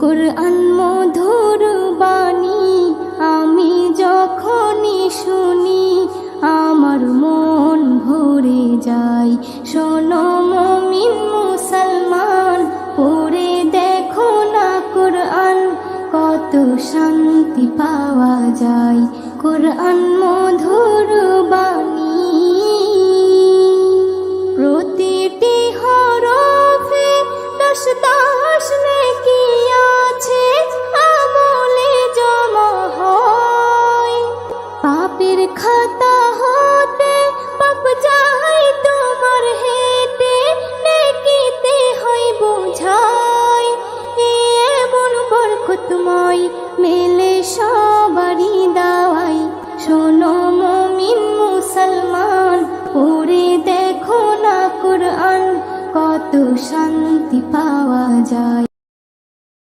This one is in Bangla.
কুরআন মধুর বাণী আমি যখনই শুনি আমার মন ভরে যায়। শোনো মুমিন মুসলমান, পড়ে দেখো না কুরআন, কত শান্তি পাওয়া যায়। কুরআন মধুর বাণী, প্রতিটি হরফে 10 নেকি আছে, আমলে জমা হয়। পাপের খাতা হতে পাপ যায় তোমার হেঁটে, নেকিতে হয় বোঝাই। এমন বরকতময় মেলে সবারই দাওয়াই। শোনো মুমিন মুসলমান, পড়ে দেখো না কুরআন, কত শান্তি পাওয়া যায়।